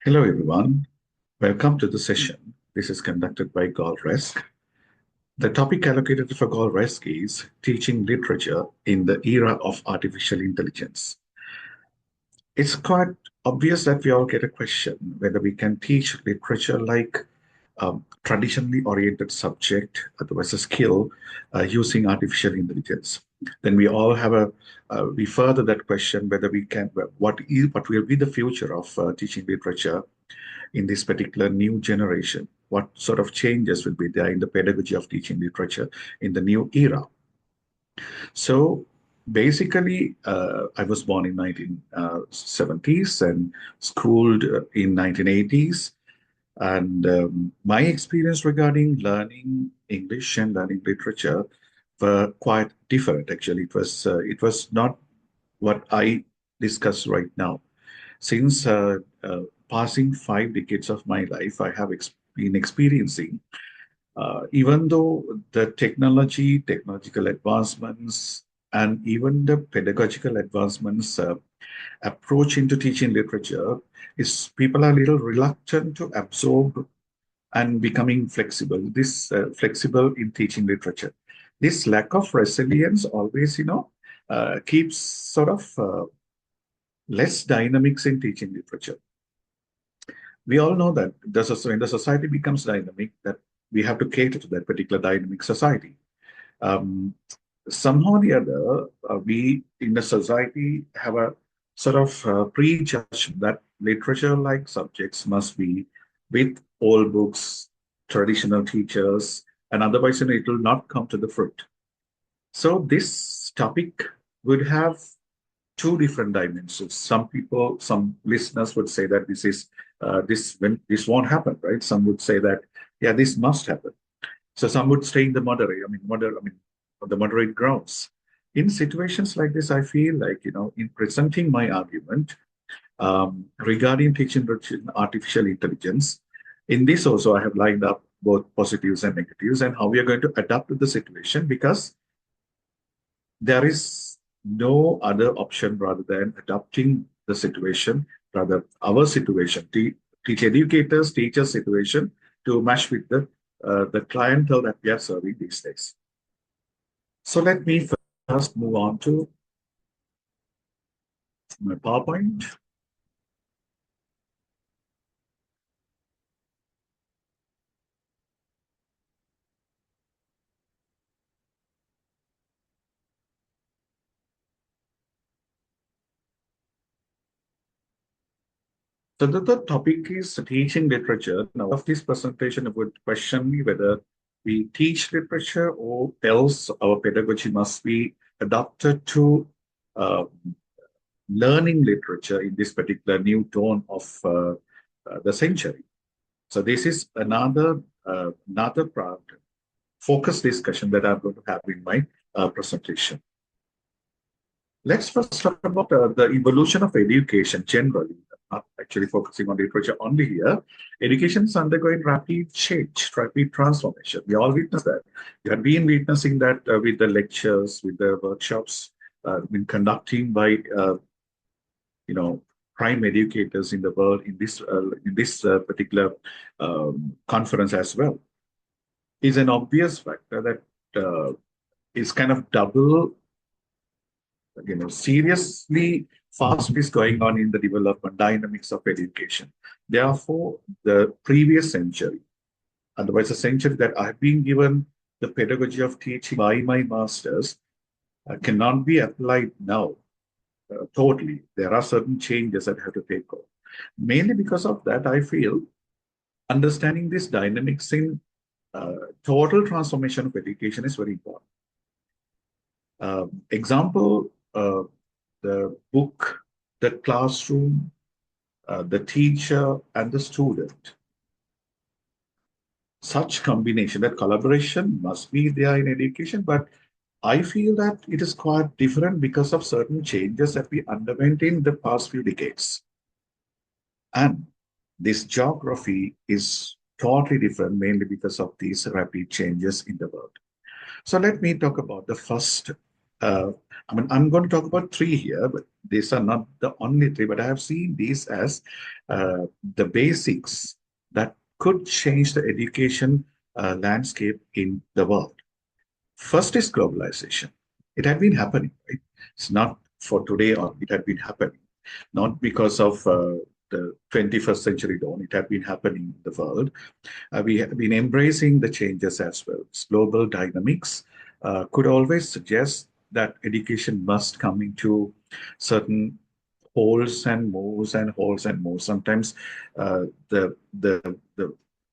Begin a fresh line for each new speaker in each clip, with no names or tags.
Hello, everyone. Welcome to the session. This is conducted by RESC. The topic allocated for RESC is Teaching Literature in the Era of Artificial Intelligence. It's quite obvious that we all get a question whether we can teach literature like traditionally oriented subject, otherwise a skill, using artificial intelligence. Then we all have we further that question whether we can, what will be the future of teaching literature in this particular new generation? What sort of changes will be there in the pedagogy of teaching literature in the new era? So basically, I was born in 1970s and schooled in 1980s. And my experience regarding learning English and learning literature were quite different. Actually, it was not what I discuss right now. Since passing 5 decades of my life, I have been experiencing, even though the technological advancements, and even the pedagogical advancements approach into teaching literature is people are a little reluctant to absorb and becoming flexible. This flexible in teaching literature. This lack of resilience always, keeps sort of less dynamics in teaching literature. We all know that when the society becomes dynamic, that we have to cater to that particular dynamic society. Um, Somehow or the other, we in the society have a sort of prejudgment that literature-like subjects must be with old books, traditional teachers, and otherwise, it will not come to the fruit. So this topic would have two different dimensions. Some listeners would say that this won't happen, right? Some would say that yeah, this must happen. So some would stay in the on the moderate grounds. In situations like this, I feel like in presenting my argument regarding teaching artificial intelligence, in this also I have lined up both positives and negatives and how we are going to adapt to the situation because there is no other option rather than adapting the situation, rather our situation, teach educators, teachers' situation to match with the clientele that we are serving these days. So let me first move on to my PowerPoint. So the topic is teaching literature. Now, of this presentation, it would question me whether we teach literature or else our pedagogy must be adapted to uh, learning literature in this particular new tone of the century. So this is another focus discussion that I'm going to have in my presentation. Let's first talk about the evolution of education generally, not actually focusing on literature only here. Education is undergoing rapid change, rapid transformation. We all witness that. You have been witnessing that with the lectures, with the workshops been conducting by prime educators in the world in this particular conference as well. Is an obvious factor that is kind of double seriously fast is going on in the development dynamics of education. Therefore, the previous century, otherwise the century that I've been given the pedagogy of teaching by my masters, cannot be applied now totally. There are certain changes that have to take off. Mainly because of that, I feel understanding this dynamics in total transformation of education is very important. Example, the book, the classroom, the teacher, and the student. Such combination, that collaboration must be there in education, but I feel that it is quite different because of certain changes that we underwent in the past few decades. And this geography is totally different, mainly because of these rapid changes in the world. So let me talk about the first Uh, I mean, I'm going to talk about three here, but these are not the only three, but I have seen these as the basics that could change the education landscape in the world. First is globalization. It had been happening, right? It's not for today on, it had been happening, not because of the 21st century dawn, it had been happening in the world. We have been embracing the changes as well. Global dynamics could always suggest that education must come into certain holes and moves and holes and moves. Sometimes the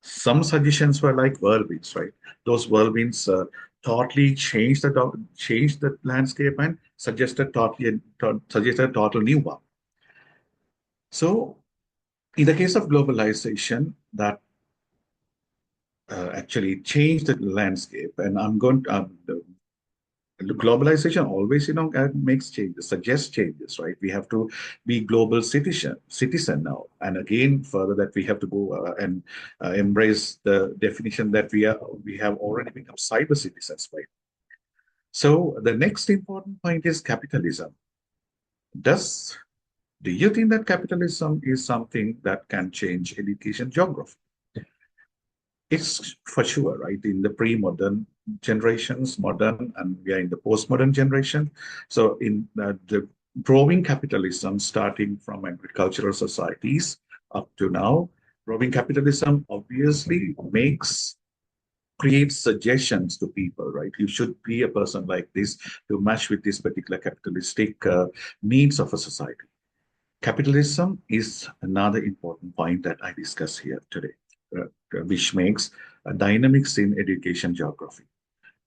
some suggestions were like whirlwinds, right? Those whirlwinds totally changed the landscape and suggested a total new one. So in the case of globalization, that actually changed the landscape. And I'm going to, the globalization always, makes changes, suggests changes, right? We have to be global citizen now. And again, further that we have to go and embrace the definition that we have already become cyber citizens, right? So the next important point is capitalism. Does do you think that capitalism is something that can change education geography? It's for sure, right? In the pre-modern generations, modern, and we are in the post-modern generation. So in the growing capitalism, starting from agricultural societies up to now, growing capitalism obviously creates suggestions to people, right? You should be a person like this to match with this particular capitalistic needs of a society. Capitalism is another important point that I discuss here today, which makes dynamics in education geography.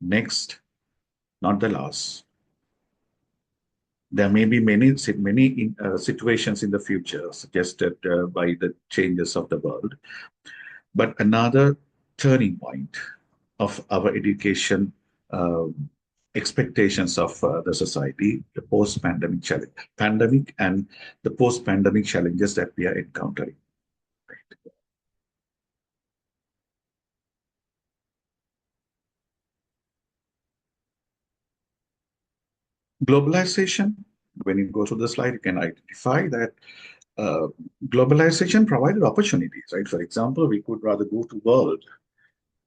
Next, not the last, there may be many situations in the future suggested by the changes of the world, but another turning point of our education expectations of the society, the post-pandemic challenge, pandemic and the post-pandemic challenges that we are encountering. Globalization, when you go to the slide, you can identify that uh, globalization provided opportunities, right? For example, we could rather go to world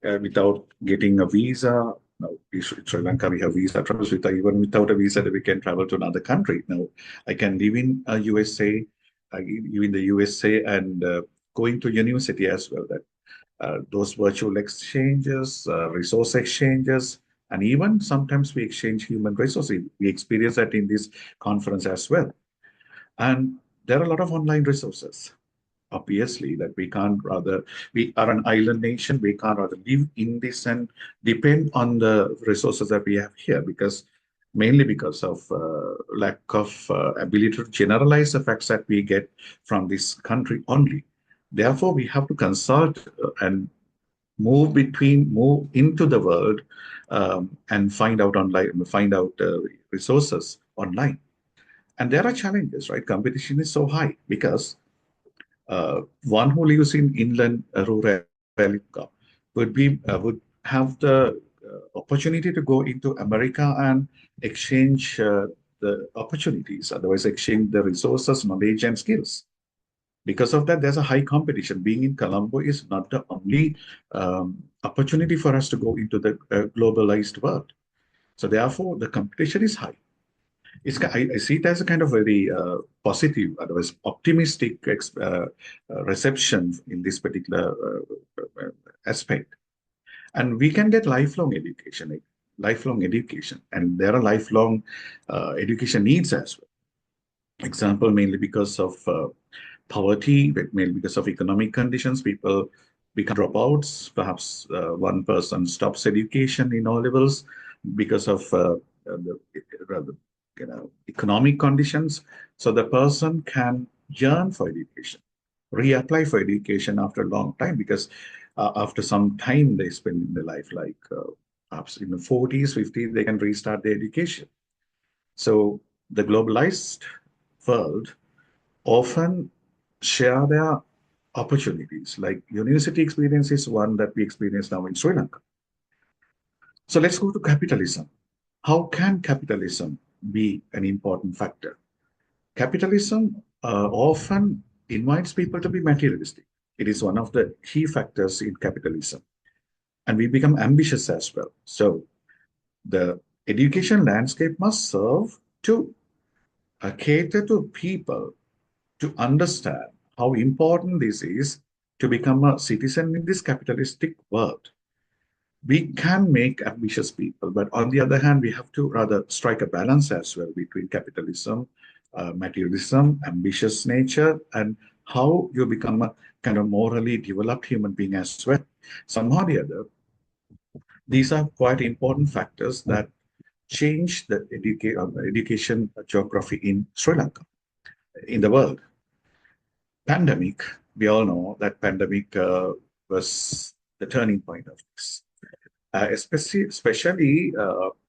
without getting a visa. Now, in Sri Lanka, we have visa travels even without a visa, that we can travel to another country. Now, I can live in USA, I live in the USA and going to university as well. That those virtual exchanges, resource exchanges, and even sometimes we exchange human resources. We experience that in this conference as well. And there are a lot of online resources, obviously, that we are an island nation, we can't rather live in this and depend on the resources that we have here because mainly because of lack of ability to generalize the facts that we get from this country only. Therefore, we have to consult and move into the world and find out online, find out resources online. And there are challenges, right? Competition is so high because one who lives in inland rural Lanka would have the opportunity to go into America and exchange the opportunities, otherwise exchange the resources, knowledge, and skills. Because of that, there's a high competition. Being in Colombo is not the only opportunity for us to go into the globalized world. So therefore, the competition is high. I see it as a kind of very positive, otherwise optimistic reception in this particular aspect. And we can get lifelong education, and there are lifelong education needs as well. Example, mainly because of poverty, but mainly because of economic conditions, people become dropouts. Perhaps one person stops education in all levels because of the economic conditions. So the person can yearn for education, reapply for education after a long time because after some time they spend in their life, like perhaps in the 40s, 50s, they can restart their education. So the globalized world often share their opportunities. Like university experience is one that we experience now in Sri Lanka. So let's go to capitalism. how can capitalism be an important factor? Capitalism often invites people to be materialistic. It is one of the key factors in capitalism. And we become ambitious as well. So the education landscape must serve to cater to people to understand how important this is to become a citizen in this capitalistic world. We can make ambitious people, but on the other hand, we have to rather strike a balance as well between capitalism, materialism, ambitious nature, and how you become a kind of morally developed human being as well. Somehow or the other, these are quite important factors that change the education geography in Sri Lanka, in the world. Pandemic, we all know that pandemic was the turning point of this. Especially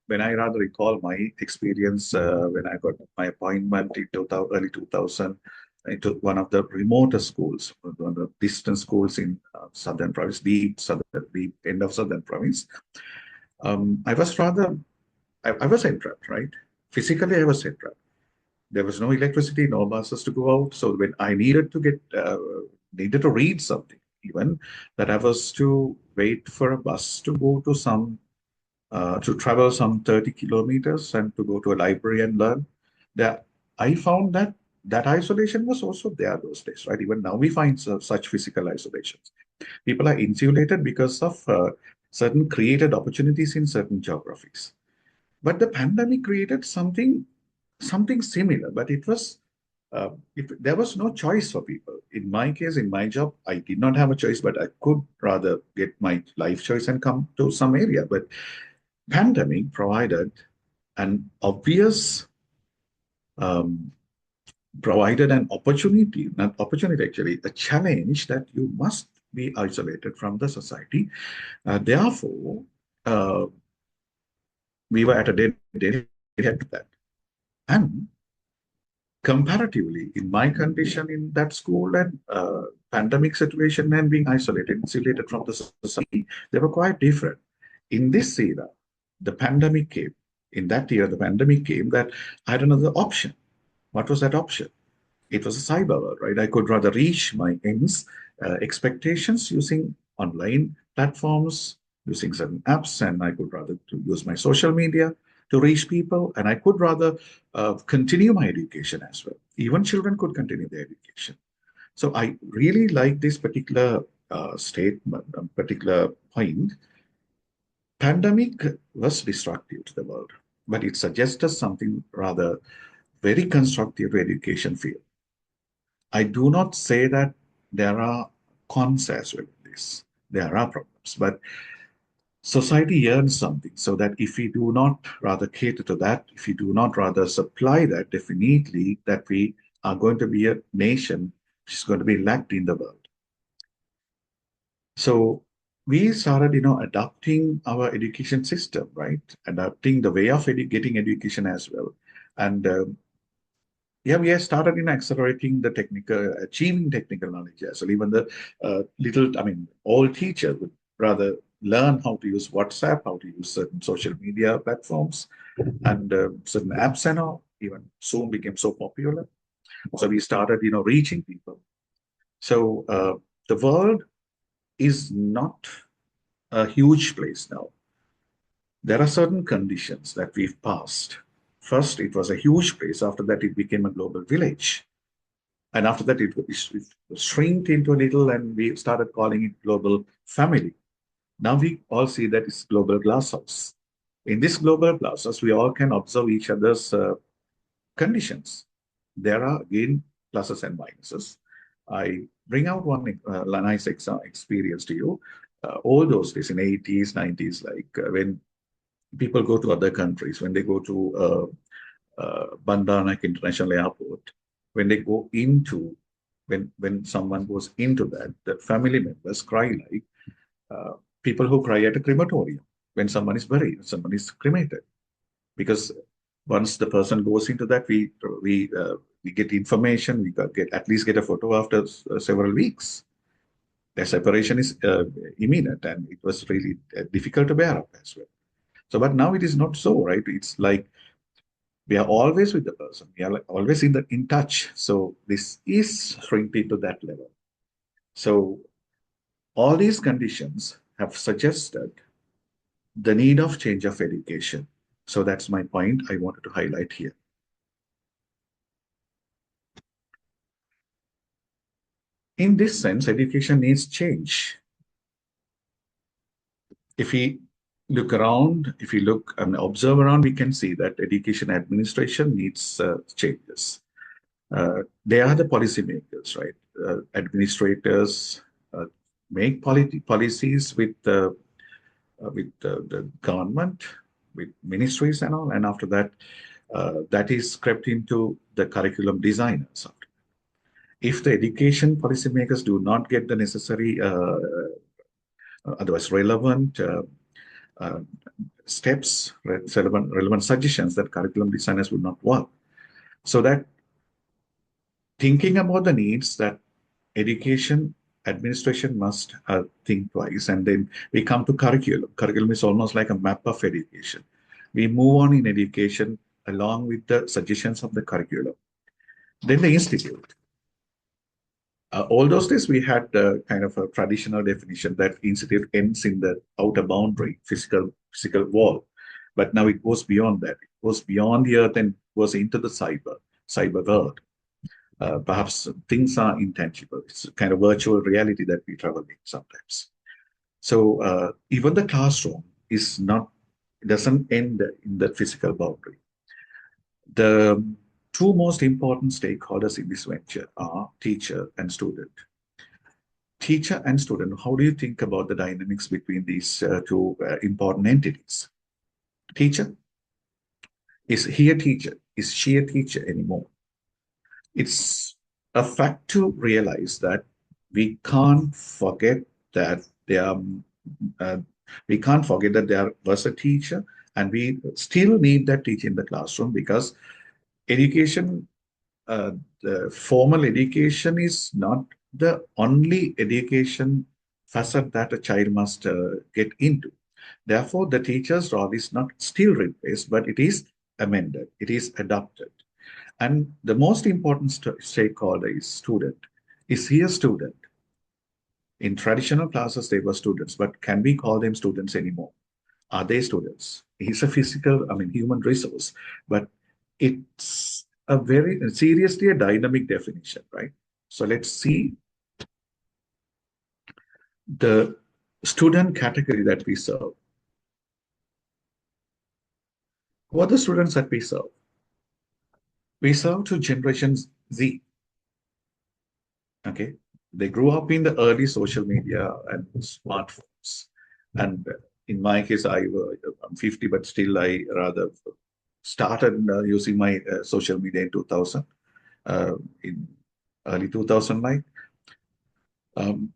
when I rather recall my experience when I got my appointment in 2000, early 2000 into one of the remote schools, one of the distant schools in southern province, deep end of southern province. I was rather, I was entrapped, right? Physically, I was entrapped. There was no electricity, no buses to go out. So when I needed to read something, even that I was to wait for a bus to go to to travel some 30 kilometers and to go to a library and learn. That I found that that isolation was also there those days, right? Even now we find such physical isolations. People are insulated because of certain created opportunities in certain geographies. But the pandemic created something similar, but it was there was no choice for people. In my case, in my job, I did not have a choice, but I could rather get my life choice and come to some area. But pandemic provided an obvious um, provided an opportunity, not opportunity actually, a challenge that you must be isolated from the society. Therefore, uh, we were at a dead end to that. And comparatively, in my condition in that school and pandemic situation and being insulated from the society, they were quite different. In this era, the pandemic came. In that year, the pandemic came that I had another option. What was that option? It was a cyber world, right? I could rather reach my ends, expectations using online platforms, using certain apps, and I could rather to use my social media to reach people, and I could rather continue my education as well. Even children could continue their education. So I really like this particular statement, particular point. Pandemic was destructive to the world, but it suggests us something rather very constructive to education field. I do not say that there are cons as well in this. There are problems, but society yearns something so that if we do not rather cater to that, if we do not rather supply that, definitely that we are going to be a nation which is going to be lagged in the world. So we started, adapting our education system, right? Adapting the way of getting education as well. And yeah, we have started in accelerating the achieving technical knowledge as well. Even the all teachers would rather learn how to use WhatsApp, how to use certain social media platforms, and certain apps and all. Even Zoom became so popular. So we started, reaching people. So the world is not a huge place now. There are certain conditions that we've passed. First, it was a huge place. After that, it became a global village. And after that, it shrinked into a little and we started calling it global family. Now we all see that it's global glasshouse. In this global glasshouse, we all can observe each other's conditions. There are again pluses and minuses. I bring out one nice experience to you. All those days in 80s, 90s, like when people go to other countries, when they go to Bandar International Airport, when they go into when someone goes into that, the family members cry like people who cry at a crematorium when someone is buried, someone is cremated, because once the person goes into that, we get information, we get at least get a photo after several weeks. The separation is imminent, and it was really difficult to bear up as well. So, but now it is not so, right? It's like we are always with the person. We are like always in touch. So this is shrinking to that level. So all these conditions have suggested the need of change of education. So that's my point I wanted to highlight here. In this sense, education needs change. If we look around, if we look and observe around, we can see that education administration needs changes. They are the policymakers, right? Administrators make policies with the government, with ministries and all, and after that, that is crept into the curriculum designers. If the education policymakers do not get the necessary, otherwise relevant uh, steps, relevant suggestions, that curriculum designers would not work. So that thinking about the needs that education administration must think twice, and then we come to curriculum. Curriculum is almost like a map of education. We move on in education along with the suggestions of the curriculum. Then the institute. All those days we had kind of a traditional definition that institute ends in the outer boundary, physical wall. But now it goes beyond that. It goes beyond the earth and goes into the cyber world. Perhaps things are intangible. It's a kind of virtual reality that we travel in sometimes. So even the classroom is not, doesn't end in the physical boundary. The two most important stakeholders in this venture are teacher and student. Teacher and student, how do you think about the dynamics between these two important entities? Teacher, is he a teacher? Is she a teacher anymore? It's a fact to realize that we can't forget that there are, uh, we can't forget that there was a teacher, and we still need that teacher in the classroom, because education, uh, the formal education is not the only education facet that a child must get into. Therefore, the teacher's role is not still replaced, but it is amended, it is adopted. And the most important stakeholder is student. Is he a student? In traditional classes, they were students, but can we call them students anymore? Are they students? He's a human resource, but it's a very seriously a dynamic definition, right? So let's see the student category that we serve. Who are the students that we serve? We serve to generations Z. Okay, they grew up in the early social media and smartphones. And in my case, I'm 50, but still I rather started using my social media in 2000, in early 2009.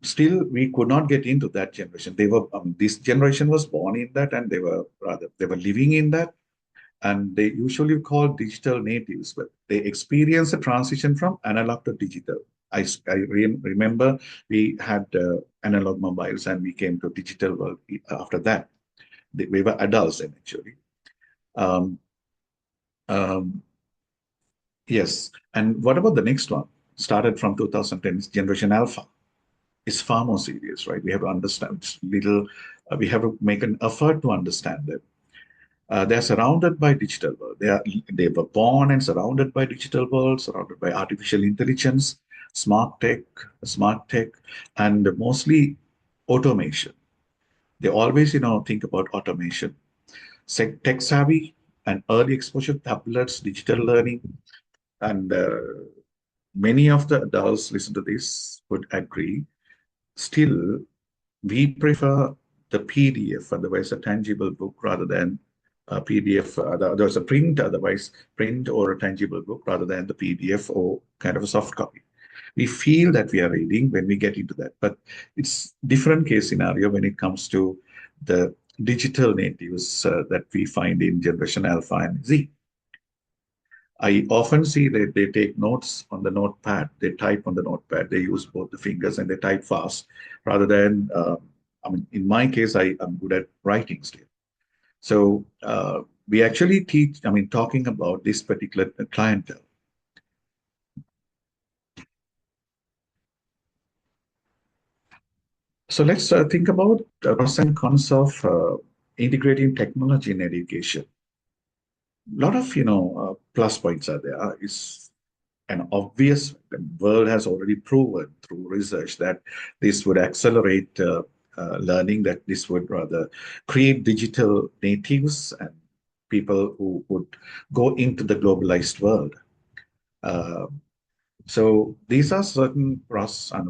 Still, we could not get into that generation. This generation was born in that, and they were living in that, and they usually call digital natives, but they experience a transition from analog to digital. Remember we had analog mobiles, and we came to digital world after that. We were adults eventually. Um, um, yes, and what about the next one? Started from 2010, Generation Alpha. It's far more serious, right? We have to understand we have to make an effort to understand them. They're surrounded by digital world. They were born and surrounded by digital world, surrounded by artificial intelligence, smart tech, smart tech, and mostly automation. They always, think about automation. Tech savvy and early exposure, tablets, digital learning, and many of the adults listen to this would agree. Still, we prefer the PDF, otherwise a tangible book, rather than a PDF. There's a print, otherwise print or a tangible book, rather than the PDF or kind of a soft copy. We feel that we are reading when we get into that, but it's different case scenario when it comes to the digital natives that we find in Generation Alpha and Z. I often see that they take notes on the notepad. They type on the notepad. They use both the fingers and they type fast rather than, in my case, I am good at writing still. So we actually teach, I mean, talking about this particular clientele. So let's think about the pros and cons of integrating technology in education. A lot of, plus points are there. Is an obvious, the world has already proven through research that this would accelerate learning, that this would rather create digital natives and people who would go into the globalized world. Uh, so these are certain pros and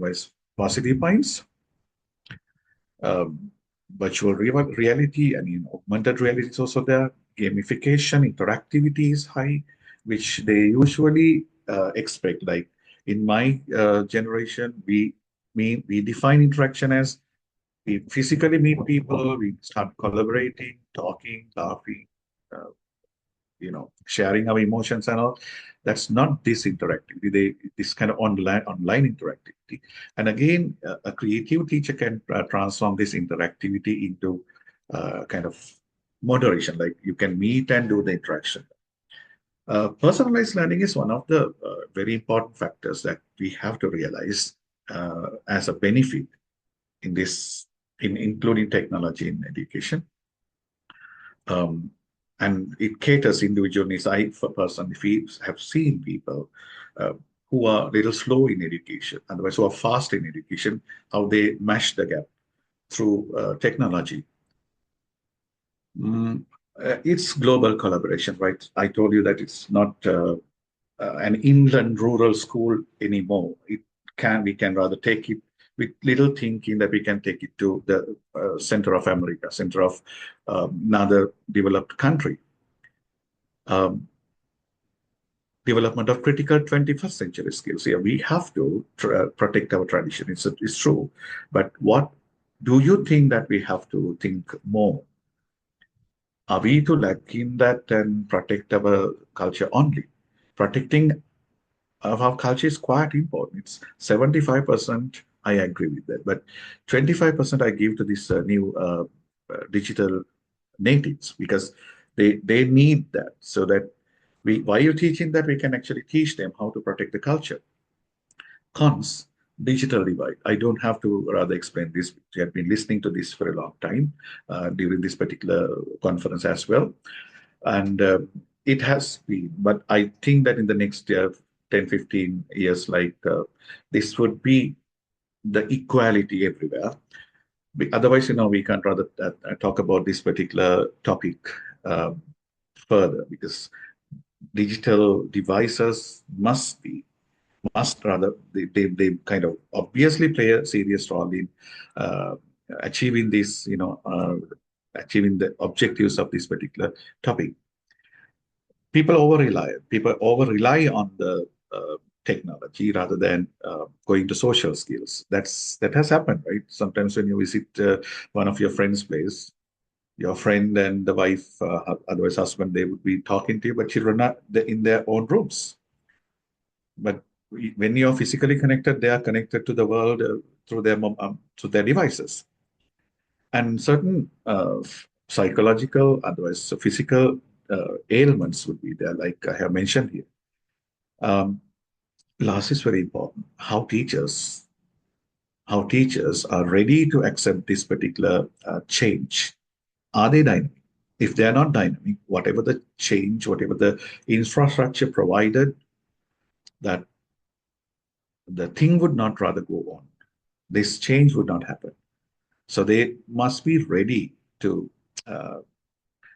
positive points. Um, virtual reality and augmented reality is also there. Gamification, interactivity is high, which they usually expect. Like in my generation, we define interaction as we physically meet people, we start collaborating, talking, laughing, uh, sharing our emotions and all. That's not this interactivity. This kind of online interactivity. And again, a creative teacher can transform this interactivity into kind of moderation. Like you can meet and do the interaction. Personalized learning is one of the very important factors that we have to realize as a benefit in this, in including technology in education. Um, and it caters individual needs. I, for person, if we have seen people uh, who are a little slow in education, otherwise who are fast in education, how they mash the gap through technology. Mm, it's global collaboration, right? I told you that it's not an inland rural school anymore. We can rather take it with little thinking that we can take it to the center of America, center of another developed country. Um, Development of critical 21st century skills. Yeah, we have to protect our tradition. It's true. But what do you think that we have to think more? Are we to lack in that and protect our culture only? Protecting our culture is quite important. It's 75%. I agree with that. But 25% I give to this new digital natives because they need that so that while you're teaching that, we can actually teach them how to protect the culture. Cons, digital divide. I don't have to rather explain this. We have been listening to this for a long time during this particular conference as well. And it has been, but I think that in the next 10, 15 years, like this would be the equality everywhere. Otherwise, we can't rather talk about this particular topic um, further because digital devices must rather they kind of obviously play a serious role in uh, achieving this achieving the objectives of this particular topic. People over rely on the technology rather than going to social skills. That has happened, right? Sometimes when you visit one of your friends' place, your friend and the wife, otherwise husband, they would be talking to you, but children are in their own rooms. But when you're physically connected, they are connected to the world through their devices. And certain psychological, otherwise physical ailments would be there, like I have mentioned here. Um, Last is very important. How teachers are ready to accept this particular change. Are they dynamic? If they are not dynamic, whatever the change, whatever the infrastructure provided, that the thing would not rather go on. This change would not happen. So they must be ready to uh,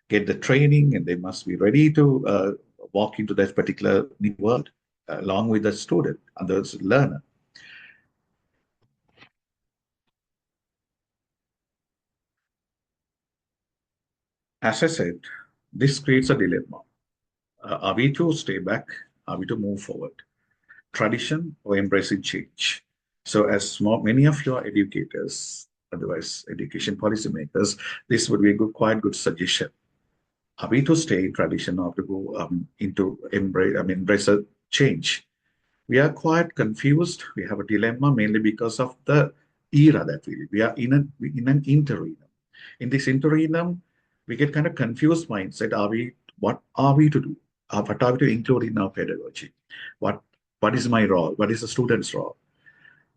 get the training and they must be ready to walk into that particular new world along with the student and the learner. As I said, this creates a dilemma. Are we to stay back? Are we to move forward? Tradition or embracing change? So, as many of your educators, otherwise education policymakers, this would be quite good suggestion. Are we to stay in tradition or to go into embrace a change? We are quite confused. We have a dilemma mainly because of the era that we live. We are in an interim. In this interim, we get kind of confused mindset. What are we to do? What are we to include in our pedagogy? What, what is my role? What is the student's role?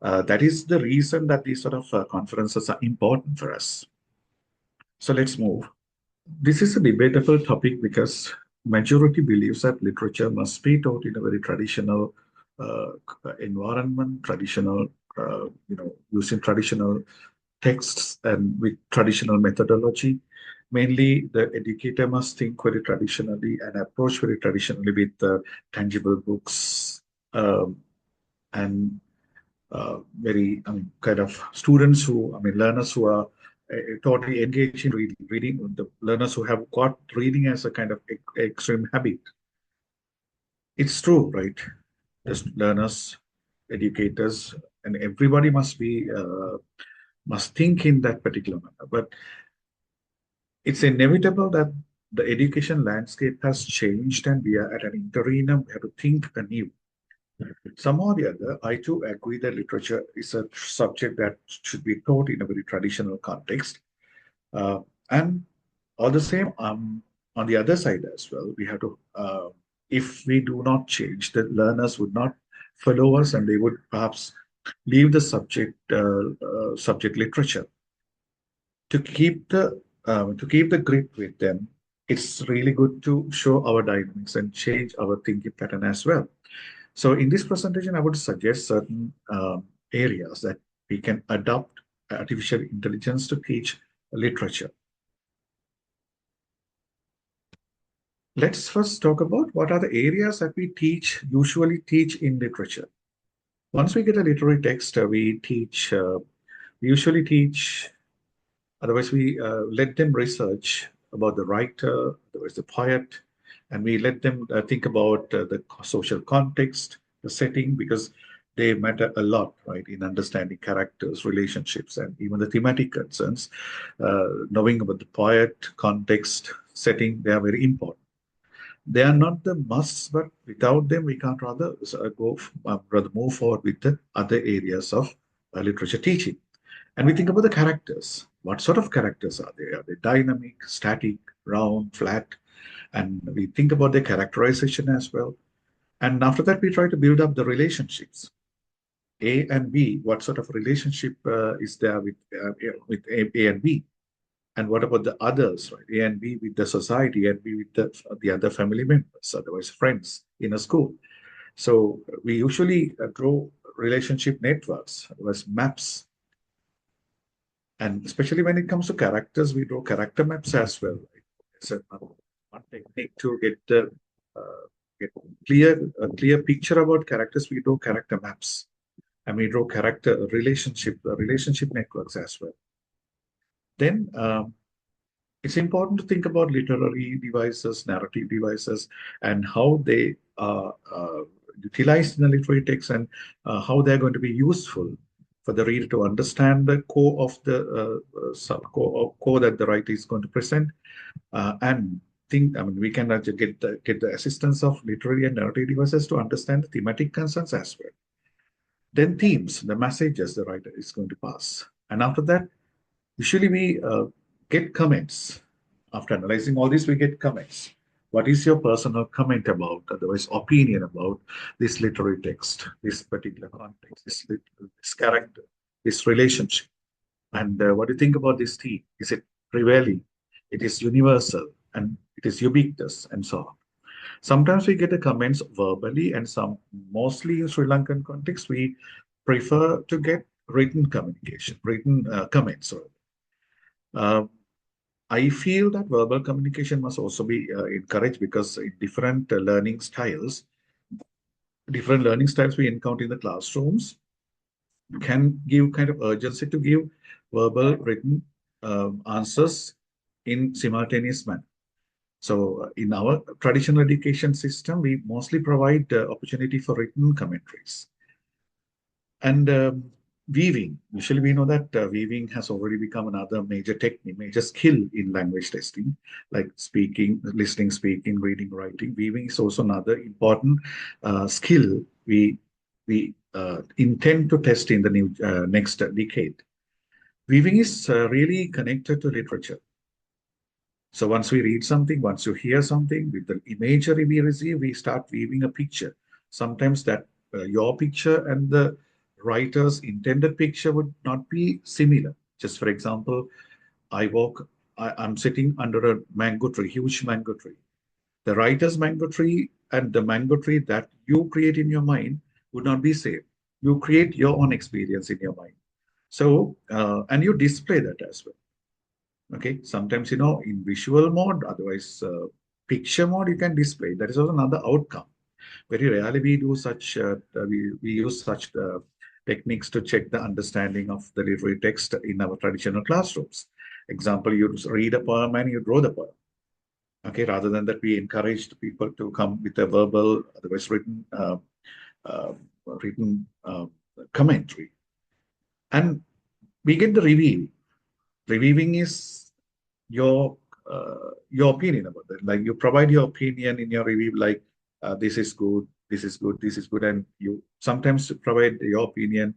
That is the reason that these sort of conferences are important for us. So let's move. This is a debatable topic because majority believes that literature must be taught in a very traditional uh, environment, traditional, using traditional texts and with traditional methodology. Mainly, the educator must think very traditionally and approach very traditionally with tangible books um, and very, kind of students who, learners who are totally engaged in reading, the learners who have got reading as a kind of extreme habit. It's true, right? Just learners, educators, and everybody must think in that particular manner. But it's inevitable that the education landscape has changed and we are at an interregnum. We have to think anew. Somehow or the other, I too agree that literature is a subject that should be taught in a very traditional context. And all the same, on the other side as well, we have to, if we do not change, the learners would not follow us and they would perhaps leave the subject literature. To keep the grip with them, it's really good to show our dynamics and change our thinking pattern as well. So in this presentation, I would suggest certain areas that we can adopt artificial intelligence to teach literature. Let's first talk about what are the areas that we usually teach in literature. Once we get a literary text, we usually teach. Otherwise, we let them research about the writer, otherwise the poet, and we let them think about the social context, the setting, because they matter a lot, right, in understanding characters, relationships, and even the thematic concerns. Knowing about the poet, context, setting, they are very important. They are not the musts, but without them, we can't rather move forward with the other areas of literature teaching. And we think about the characters. What sort of characters are they? Are they dynamic, static, round, flat? And we think about their characterization as well. And after that, we try to build up the relationships. A and B, what sort of relationship is there with A and B? And what about the others, right? A and B with the society, and B with the other family members, otherwise friends in a school. So we usually draw relationship networks, otherwise maps. And especially when it comes to characters, we draw character maps as well. Right? It's one technique to get a clear picture about characters. We draw character maps, and we draw character relationship networks as well. Then it's important to think about literary devices, narrative devices, and how they are utilized in the literary text and how they're going to be useful for the reader to understand the core of the core that the writer is going to present, and think. We can actually get the assistance of literary and narrative devices to understand the thematic concerns as well. Then themes, the messages the writer is going to pass, and after that, usually we get comments. After analyzing all this, we get comments. What is your personal comment about, otherwise opinion about this literary text, this particular context, this character, this relationship? And what do you think about this theme? Is it prevailing? It is universal and it is ubiquitous and so on. Sometimes we get the comments verbally, and mostly in Sri Lankan context, we prefer to get written communication, written comments. Sorry. Uh, I feel that verbal communication must also be encouraged because in different learning styles we encounter in the classrooms can give kind of urgency to give verbal written answers in simultaneous manner. So in our traditional education system, we mostly provide opportunity for written commentaries. And weaving, usually we know that weaving has already become another major technique, major skill in language testing, like speaking, listening, speaking, reading, writing. Weaving is also another important skill we intend to test in the next decade. Weaving is really connected to literature. So once we read something, once you hear something, with the imagery we receive, we start weaving a picture. Sometimes that your picture and the writer's intended picture would not be similar. Just for example, I'm sitting under a mango tree, huge mango tree. The writer's mango tree and the mango tree that you create in your mind would not be same. You create your own experience in your mind. So, and you display that as well. Okay, sometimes in visual mode, otherwise picture mode, you can display. That is also another outcome. Very rarely we do such we use such techniques to check the understanding of the literary text in our traditional classrooms. Example, you read a poem and you draw the poem. Okay, rather than that, we encouraged people to come with a verbal, otherwise uh, written commentary, and we get the review. Reviewing is your opinion about that. Like you provide your opinion in your review, like this is good, this is good, this is good, and you sometimes provide your opinion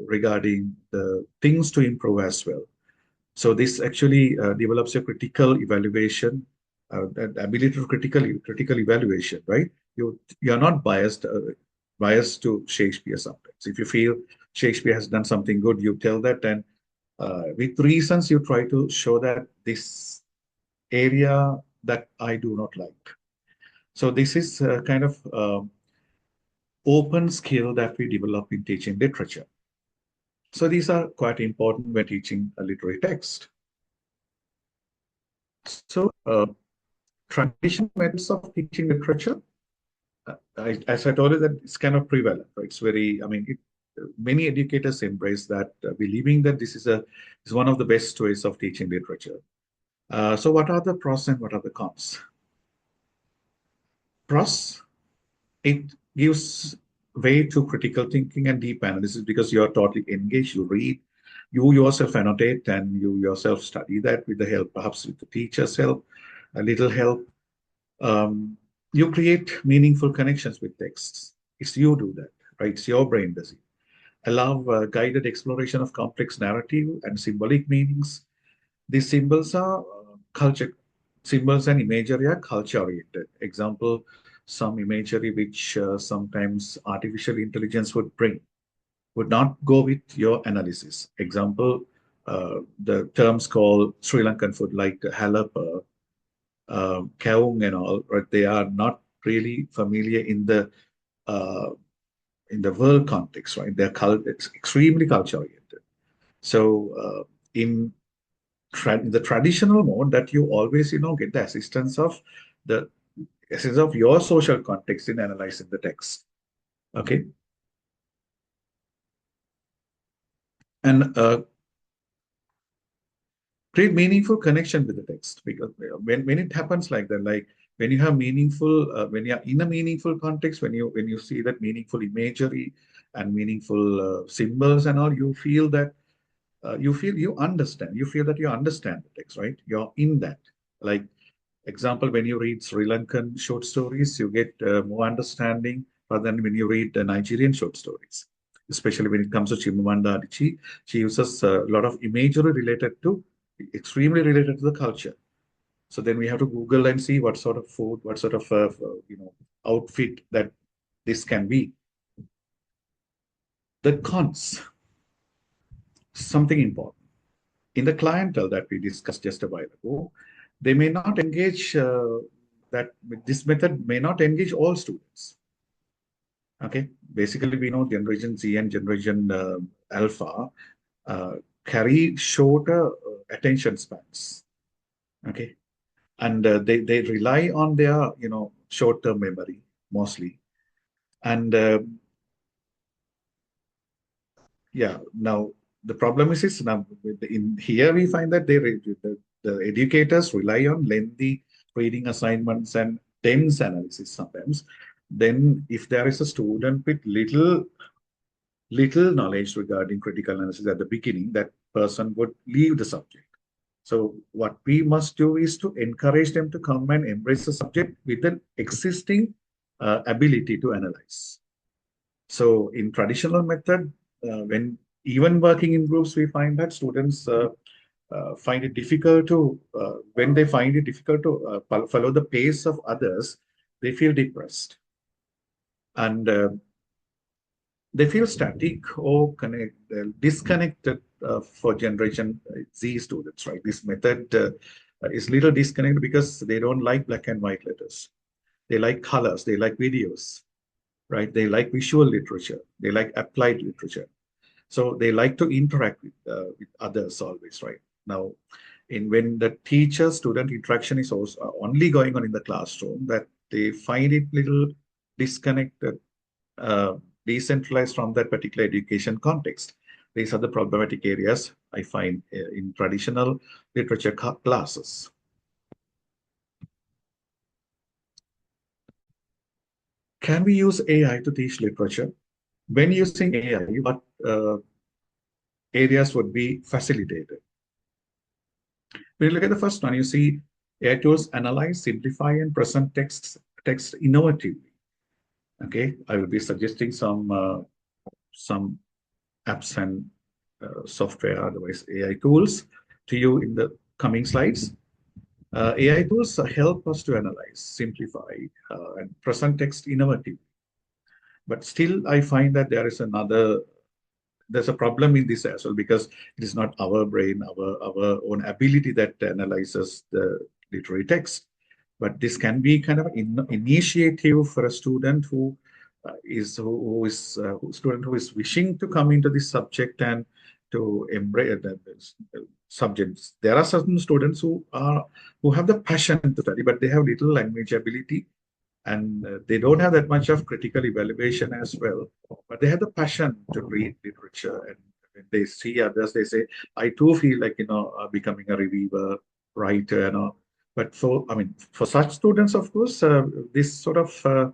regarding the things to improve as well. So this actually develops a critical evaluation, the ability to critical evaluation, right? You're not biased to Shakespeare sometimes. If you feel Shakespeare has done something good, you tell that, and with reasons you try to show that this area that I do not like. So this is a kind of open skill that we develop in teaching literature. So these are quite important when teaching a literary text. So traditional methods of teaching literature, as I told you, that it's kind of prevalent. Right? It's very, I mean, many educators embrace that, believing that this is one of the best ways of teaching literature. So what are the pros and what are the cons? Pros, it gives way to critical thinking and deep analysis because you're totally engaged. You read, you yourself annotate, and you yourself study that with the help, perhaps with the teacher's help, a little help. Um, you create meaningful connections with texts. It's you do that, right? It's your brain does it. Allow guided exploration of complex narrative and symbolic meanings. These symbols are culture, symbols and imagery are culture oriented. Example, some imagery which sometimes artificial intelligence would bring would not go with your analysis. Example, the terms called Sri Lankan food like halapa, kaung and all, right? They are not really familiar uh, in the world context, right? It's extremely culture oriented. So in the traditional mode, that you always get the the assistance of your social context in analyzing the text. Okay, and create meaningful connection with the text, because when it happens like that, like when you have meaningful when you are in a meaningful context, when you see that meaningful imagery and meaningful symbols and all, you feel that you feel that you understand the text, right? You're in that. Like example, when you read Sri Lankan short stories, you get more understanding rather than when you read Nigerian short stories. Especially when it comes to Chimamanda Adichie, she uses a lot of imagery extremely related to the culture. So then we have to Google and see what sort of food, what sort of outfit that this can be. The cons, something important. In the clientele that we discussed just a while ago, they may not engage, that this method may not engage all students. Okay, basically we know Generation Z and Generation Alpha uh, carry shorter attention spans. Okay, and they rely on their short-term memory mostly, and yeah, now the problem is now in here we find that the educators rely on lengthy reading assignments and dense analysis sometimes. Then if there is a student with little knowledge regarding critical analysis at the beginning, that person would leave the subject. So what we must do is to encourage them to come and embrace the subject with an existing ability to analyze. So in traditional method, when even working in groups, we find that students find it difficult to, when they find it difficult to follow the pace of others, they feel depressed. And they feel static or disconnected for generation Z students, right? This method is little disconnected because they don't like black and white letters. They like colors, they like videos, right? They like visual literature, they like applied literature. So they like to interact with others always, right? Now, when the teacher-student interaction is also only going on in the classroom, that they find it little disconnected, uh, decentralized from that particular education context. These are the problematic areas I find in traditional literature classes. Can we use AI to teach literature? When using AI, what areas would be facilitated? When you look at the first one, you see AI tools analyze, simplify, and present text innovatively. Okay, I will be suggesting some apps and software, otherwise AI tools, to you in the coming slides. AI tools help us to analyze, simplify, and present text innovatively. But still, I find that there's a problem in this as well, because it is not our brain, our own ability that analyzes the literary text. But this can be kind of an initiative for a student student who is wishing to come into this subject and to embrace the subjects. There are certain students who have the passion to study, but they have little language ability, and they don't have that much of critical evaluation as well, but they have the passion to read literature. And when they see others, they say, I too feel like, becoming a reviewer, writer, but for such students, of course, this sort of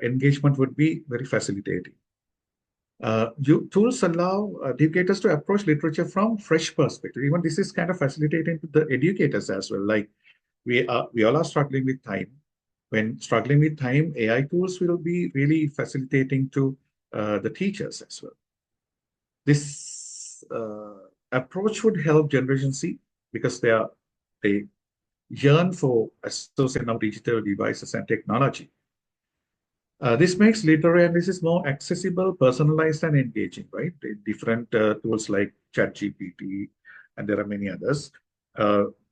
engagement would be very facilitating. Tools allow educators to approach literature from fresh perspective. Even this is kind of facilitating to the educators as well. Like we all are struggling with time. When struggling with time, AI tools will be really facilitating to the teachers as well. This approach would help Generation Z because they yearn for association of digital devices and technology. This makes literary analysis more accessible, personalized, and engaging, right? Different tools like ChatGPT, and there are many others.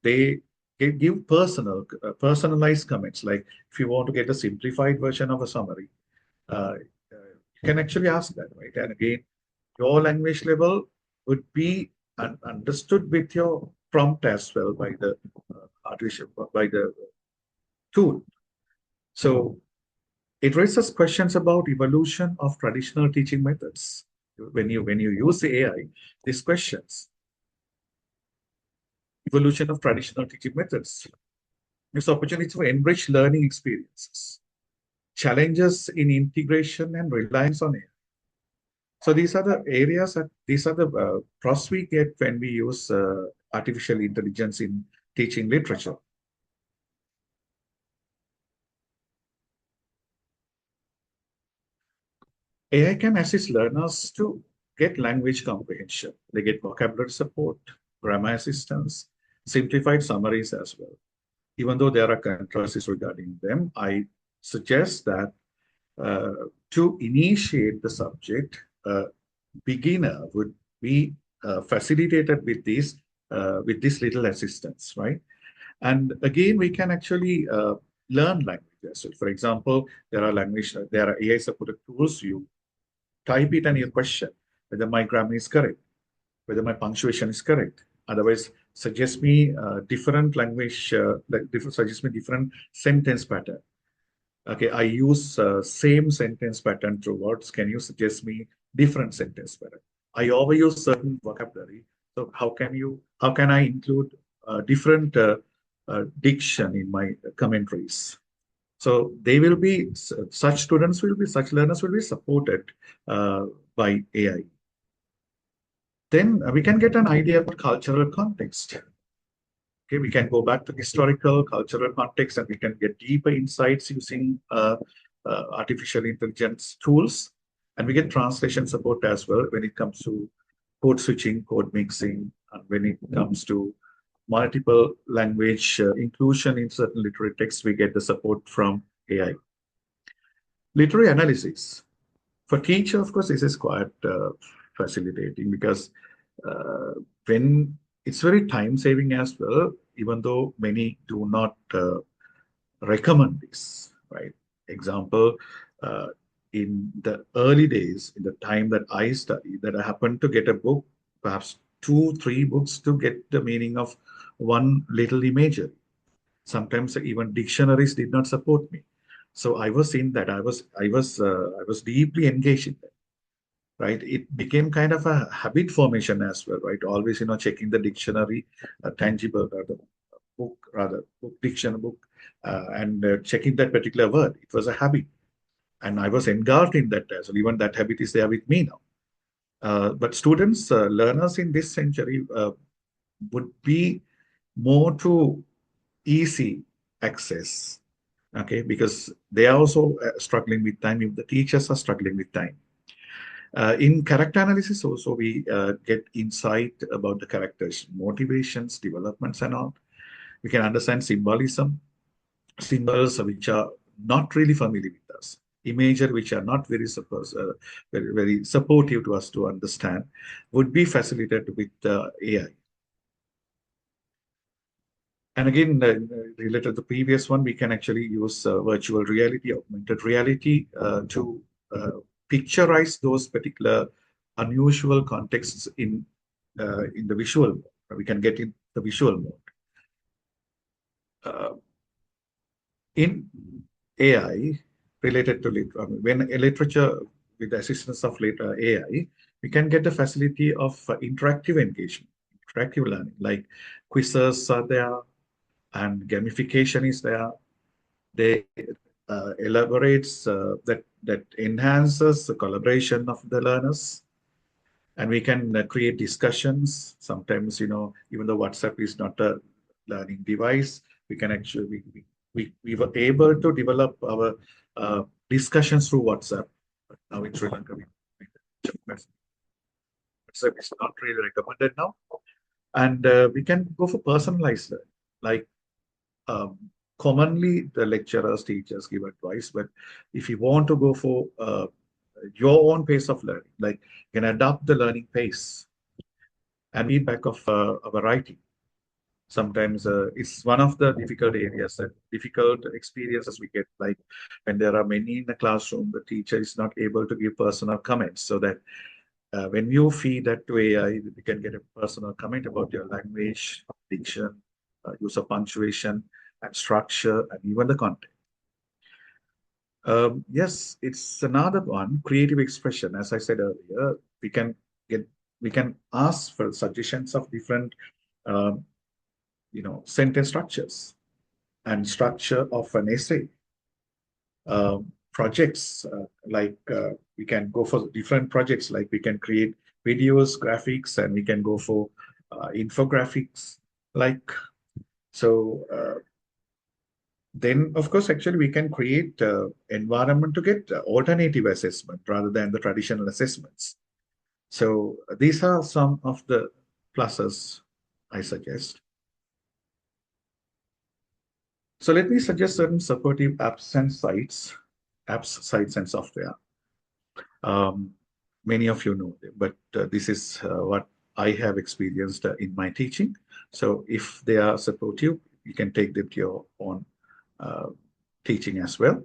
They give personalized comments. Like if you want to get a simplified version of a summary, you can actually ask that, right? And again, your language level would be understood with your prompt as well by the tool. So it raises questions about evolution of traditional teaching methods. When you use the AI, these questions, evolution of traditional teaching methods, this opportunity to enrich learning experiences, challenges in integration and reliance on AI. So these are the areas these are the pros we get when we use artificial intelligence in teaching literature. AI can assist learners to get language comprehension. They get vocabulary support, grammar assistance, simplified summaries as well. Even though there are controversies regarding them, I suggest that to initiate the subject, beginner would be facilitated with this little assistance, right? And again, we can actually learn languages. So for example, there are AI supported tools. You type it and you question whether my grammar is correct, whether my punctuation is correct. Otherwise, suggest me different language, suggest me different sentence pattern. Okay, I use same sentence pattern throughout. Can you suggest me different sentence pattern? I overuse certain vocabulary. So how can I include different diction in my commentaries? So such learners will be supported by AI. Then we can get an idea about cultural context. Okay, we can go back to historical, cultural context, and we can get deeper insights using artificial intelligence tools. And we get translation support as well when it comes to code switching, code mixing, and when it comes to multiple language inclusion in certain literary texts, we get the support from AI. Literary analysis. For teacher, of course, this is quite facilitating because uh, when it's very time saving as well, even though many do not recommend this, right? Example, uh, in the early days, in the time that I studied, that I happened to get a book, perhaps two, three books to get the meaning of one little imagery. Sometimes even dictionaries did not support me. So I was in that. I was deeply engaged in that. Right? It became kind of a habit formation as well, right? Always, checking the dictionary, tangible book dictionary book, and checking that particular word. It was a habit, and I was engulfed in that as well. Even that habit is there with me now. But students, learners in this century would be more to easy access, okay, because they are also struggling with time. If the teachers are struggling with time. In character analysis, also we get insight about the characters' motivations, developments, and all. We can understand symbolism, symbols which are not really familiar with us, imagery which are not very supportive to us to understand, would be facilitated with AI. And again, related to the previous one, we can actually use virtual reality, augmented reality to picturize those particular unusual contexts in the visual mode. We can get in the visual mode. In AI, related to when a literature with the assistance of later AI, we can get the facility of interactive engagement, interactive learning, like quizzes are there, and gamification is there. They elaborates that enhances the collaboration of the learners, and we can create discussions. Sometimes, even though WhatsApp is not a learning device, we can actually we were able to develop our discussions through WhatsApp. But now in Sri Lanka, WhatsApp is not really recommended now, and we can go for personalized learning, like um, commonly the lecturers, teachers give advice, but if you want to go for your own pace of learning, like you can adapt the learning pace and feedback of our writing. Sometimes it's one of the difficult areas and difficult experiences we get, like when there are many in the classroom, the teacher is not able to give personal comments, so that when you feed that to AI, you can get a personal comment about your language, diction, use of punctuation, and structure, and even the content. Yes, it's another one, creative expression. As I said earlier, get we can ask for suggestions of different, um, sentence structures and structure of an essay. Projects like we can go for different projects, like we can create videos, graphics, and we can go for infographics. Like so, then of course, actually, we can create environment to get alternative assessment rather than the traditional assessments. So these are some of the pluses I suggest. So let me suggest certain supportive apps, sites, and software. Um, Many of you know them, but this is what I have experienced in my teaching. So if they are supportive, you can take them to your own uh, teaching as well.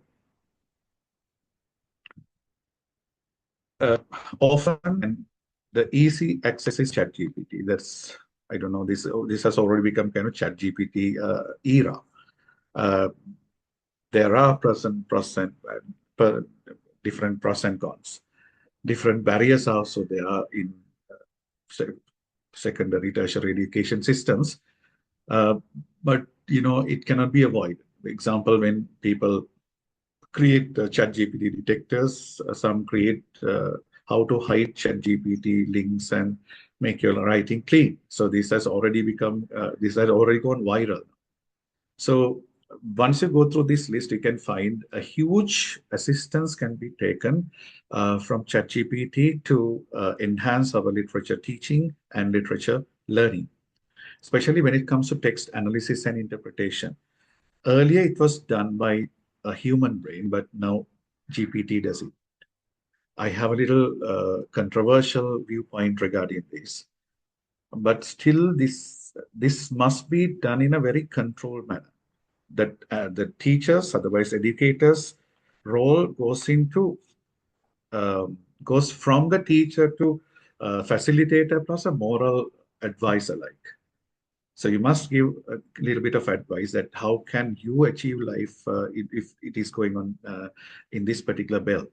Uh, Often, and the easy access is ChatGPT. That's, I don't know, this has already become kind of ChatGPT era. Uh, there are different pros and cons. Different barriers also there are in secondary, tertiary education systems. Uh, but it cannot be avoided. For example, when people create ChatGPT detectors, some create how to hide ChatGPT links and make your writing clean. So this has already gone viral. So once you go through this list, you can find a huge assistance can be taken from ChatGPT to enhance our literature teaching and literature learning, especially when it comes to text analysis and interpretation. Earlier, it was done by a human brain, but now GPT does it. I have a little controversial viewpoint regarding this, but still, this must be done in a very controlled manner. That the teachers, otherwise educators, role goes into goes from the teacher to facilitator plus a moral advisor like. So you must give a little bit of advice that how can you achieve life if it is going on in this particular belt.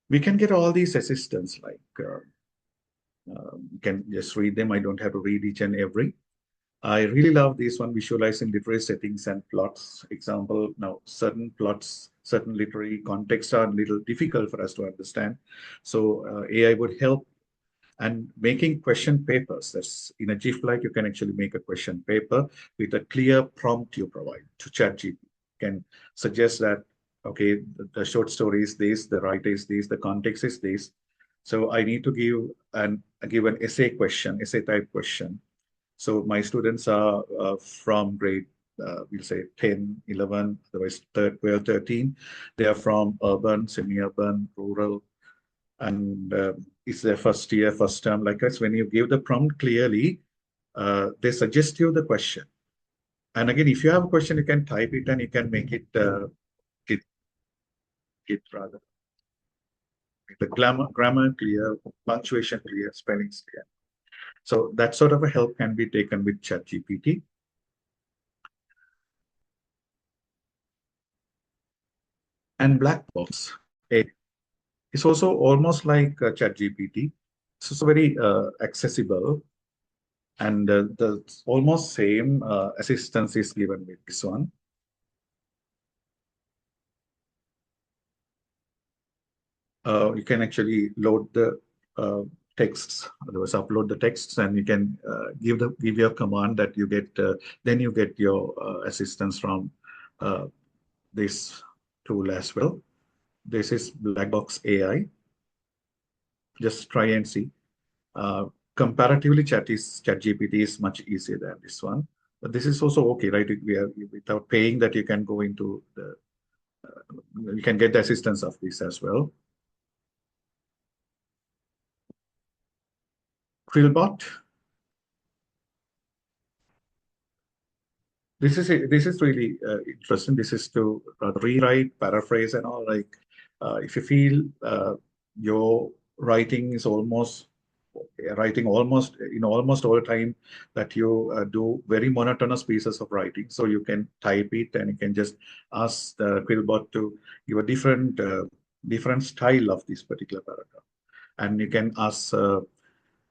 We can get all these assistants like you can just read them. I don't have to read each and every. I really love this one, visualizing literary settings and plots. Example, now certain plots, certain literary contexts are a little difficult for us to understand. So AI would help. And making question papers, that's in a GIF like you can actually make a question paper with a clear prompt you provide to ChatGPT. You can suggest that, okay, the short story is this, the writer is this, the context is this. So I need to give an essay question, essay type question. So my students are from grade, we'll say 10, 11, otherwise 12, 13. They are from urban, semi-urban, rural, and it's their first year, first term. Like us, when you give the prompt clearly, they suggest you the question. And again, if you have a question, you can type it and you can make it, it, it rather. The grammar clear, punctuation clear, spellings clear. So that sort of a help can be taken with ChatGPT. And black box. It's also almost like ChatGPT. It's also very accessible, and the almost same assistance is given with this one. You can actually load the texts, otherwise upload the texts, and you can give your command that you get. Then you get your assistance from this tool as well. This is black box AI. Just try and see. Comparatively, ChatGPT is much easier than this one. But this is also okay, right? We are without paying that you can go into the, you can get the assistance of this as well. Quillbot. This is really interesting. This is to rewrite, paraphrase, and all. Like, if you feel your writing is almost writing almost in almost all time that you do very monotonous pieces of writing, so you can type it and you can just ask the Quillbot to give a different style of this particular paragraph, and you can ask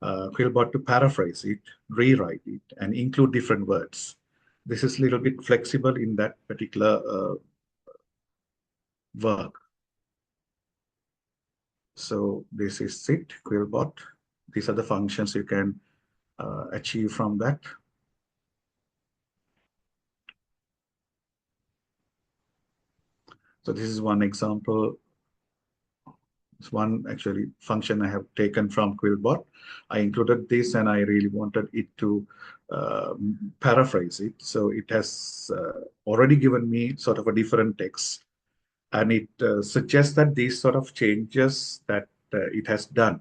Quillbot to paraphrase it, rewrite it, and include different words. This is a little bit flexible in that particular work. So this is it, Quillbot. These are the functions you can achieve from that. So this is one example. It's one actually function I have taken from Quillbot. I included this and I really wanted it to paraphrase it. So it has already given me sort of a different text, and it suggests that these sort of changes that it has done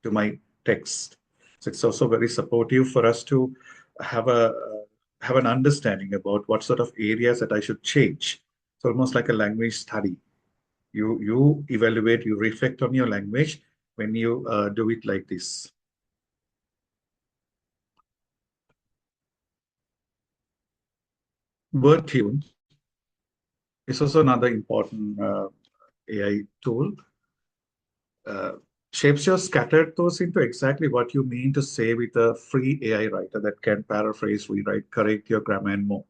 to my text. So it's also very supportive for us to have an understanding about what sort of areas that I should change. It's almost like a language study. You evaluate, you reflect on your language when you do it like this. Word tune is also another important AI tool. Shapes your scattered thoughts into exactly what you mean to say with a free AI writer that can paraphrase, rewrite, correct your grammar and more.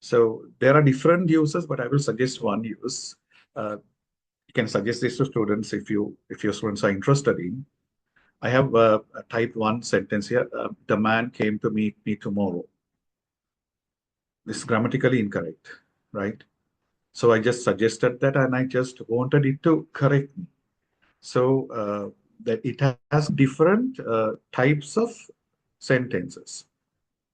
So there are different uses, but I will suggest one use. You can suggest this to students if your students are interested in. I have typed one sentence here. The man came to meet me tomorrow. This is grammatically incorrect, right? So I just suggested that, and I just wanted it to correct me. So that it has different types of sentences.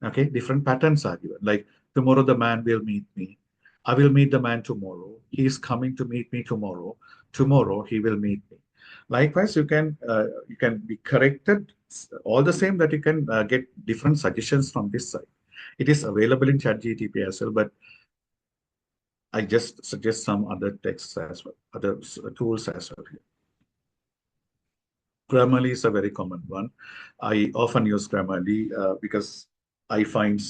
Okay, different patterns are given. Like tomorrow the man will meet me. I will meet the man tomorrow. He is coming to meet me tomorrow. Tomorrow he will meet me. Likewise, you can be corrected all the same that you can get different suggestions from this side. It is available in ChatGPT as well, but I just suggest some other texts as well, other tools as well. Grammarly is a very common one. I often use Grammarly because I find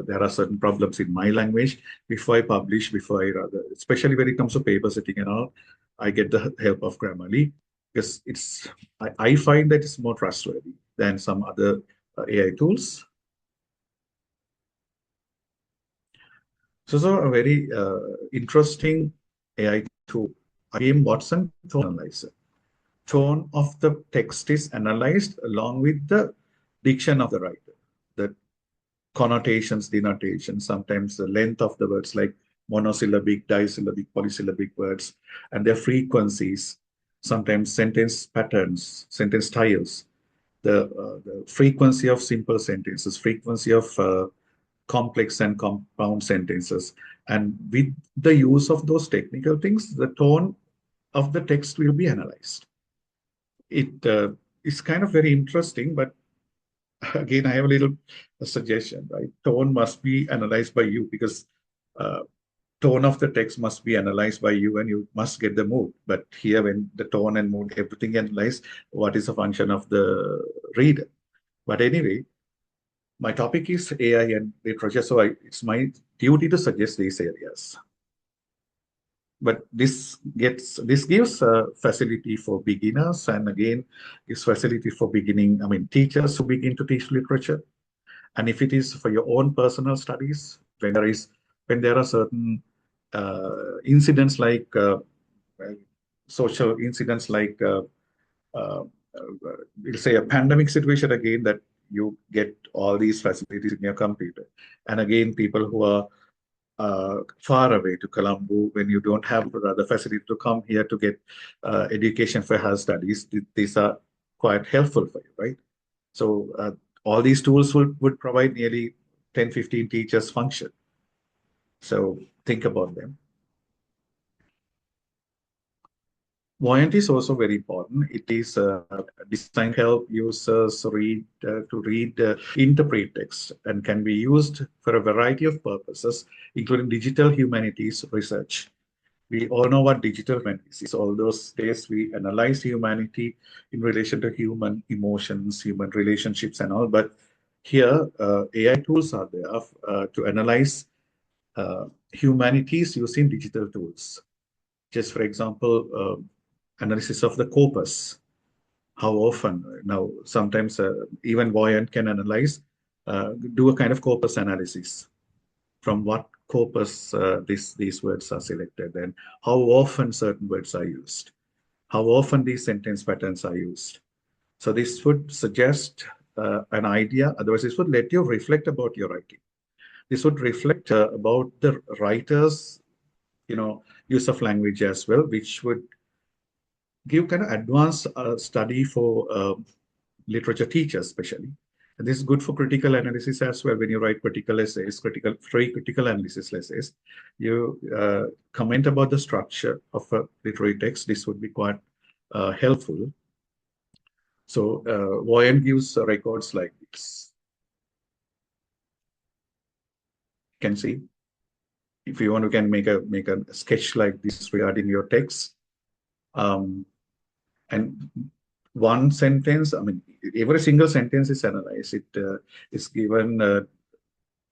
there are certain problems in my language before I publish, before I rather, especially when it comes to paper setting and all, I get the help of Grammarly because I find that it's more trustworthy than some other AI tools. So a very interesting AI tool, IBM Watson Tone Analyzer. Tone of the text is analyzed along with the diction of the writer, the connotations, denotations, sometimes the length of the words like monosyllabic, disyllabic, polysyllabic words, and their frequencies, sometimes sentence patterns, sentence styles, the frequency of simple sentences, frequency of complex and compound sentences. And with the use of those technical things, the tone of the text will be analyzed. It is kind of very interesting, but again, I have a little suggestion, right? Tone must be analyzed by you because uh, tone of the text must be analyzed by you and you must get the mood. But here, when the tone and mood, everything analyzed, what is a function of the reader? But anyway, my topic is AI and literature, so it's my duty to suggest these areas. But this gives a facility for beginners, and again gives facility for beginning, I mean, teachers who begin to teach literature. And if it is for your own personal studies, when there are certain incidents like well, social incidents like uh, we'll say a pandemic situation again, that you get all these facilities in your computer. And again, people who are far away to Colombo, when you don't have the facility to come here to get education for higher studies, these are quite helpful for you, right? So all these tools would provide nearly 10, 15 teachers function. So think about them. Voyant is also very important. It is designed to help users interpret text, and can be used for a variety of purposes, including digital humanities research. We all know what digital humanities is. All those days we analyze humanity in relation to human emotions, human relationships, and all. But here, AI tools are there to analyze humanities using digital tools. Just for example, analysis of the corpus. How often now? Sometimes even Voyant can analyze, do a kind of corpus analysis from what corpus these words are selected, and how often certain words are used, how often these sentence patterns are used. So this would suggest an idea. Otherwise, this would let you reflect about your writing. This would reflect about the writer's, use of language as well, which would give kind of advanced study for literature teachers, especially. And this is good for critical analysis as well. When you write critical essays, critical analysis essays, you comment about the structure of a literary text. This would be quite helpful. So Voyant gives records like this. You can see, if you want, you can make a sketch like this regarding your text. Um, and one sentence, I mean, every single sentence is analyzed. It is given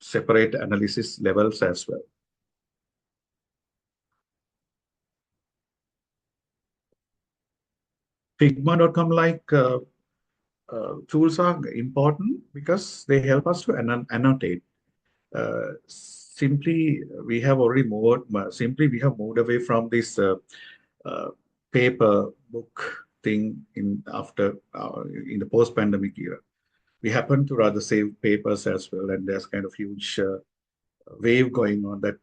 separate analysis levels as well. Figma.com like tools are important because they help us to annotate. Simply, we have moved away from this uh, paper book thing in the post-pandemic era. We happen to rather save papers as well, and there's kind of huge wave going on that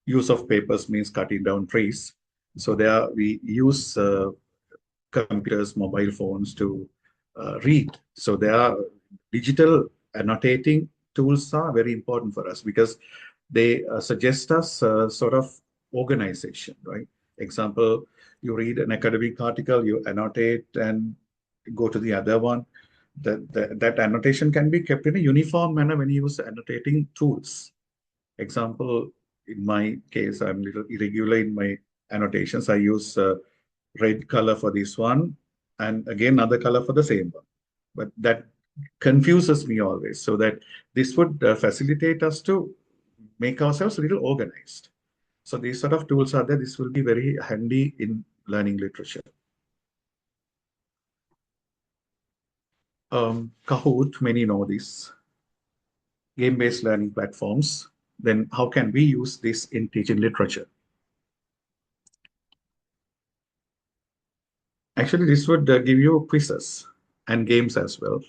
use of papers means cutting down trees. So there we use computers, mobile phones to read. So there are digital annotating tools are very important for us because they suggest us sort of organization, right? Example, you read an academic article, you annotate and go to the other one. That annotation can be kept in a uniform manner when you use annotating tools. Example, in my case, I'm a little irregular in my annotations. I use red color for this one, and again another color for the same one. But that confuses me always. So that this would facilitate us to make ourselves a little organized. So these sort of tools are there. This will be very handy in learning literature. Kahoot, many know this, game-based learning platforms. Then how can we use this in teaching literature? Actually, this would give you quizzes and games as well.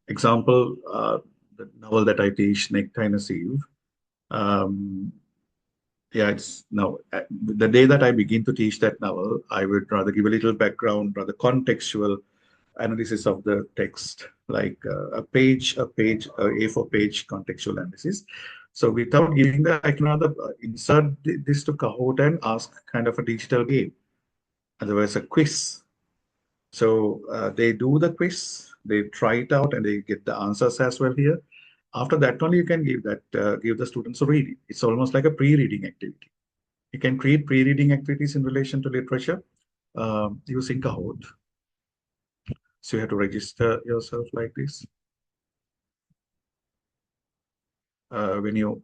Example, the novel that I teach, Nectarine Eve. Um, yeah, it's now the day that I begin to teach that novel, I would rather give a little background, rather contextual analysis of the text, like a A4 page contextual analysis. So without giving that, I can rather insert this to Kahoot and ask kind of a digital game, otherwise a quiz. So they do the quiz, they try it out, and they get the answers as well here. After that, only you can give the students a reading. It's almost like a pre-reading activity. You can create pre-reading activities in relation to literature using Kahoot. So you have to register yourself like this. When you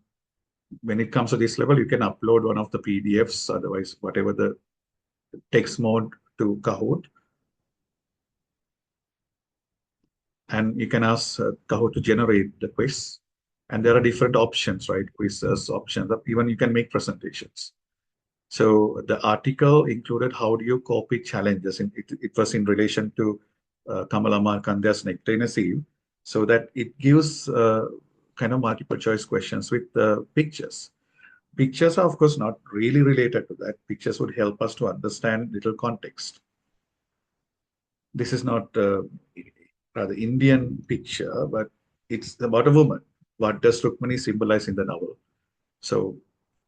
when it comes to this level, you can upload one of the PDFs, otherwise whatever the text mode to Kahoot, and you can ask Kahoot to generate the quiz. And there are different options, right? Quizzes, options. Even you can make presentations. So the article included how do you cope with challenges. It was in relation to Kamala Markandeya's Nectarine Eve, so that it gives kind of multiple choice questions with pictures. Pictures are, of course, not really related to that. Pictures would help us to understand little context. This is not rather Indian picture, but it's about a woman. What does Rukmani symbolize in the novel? So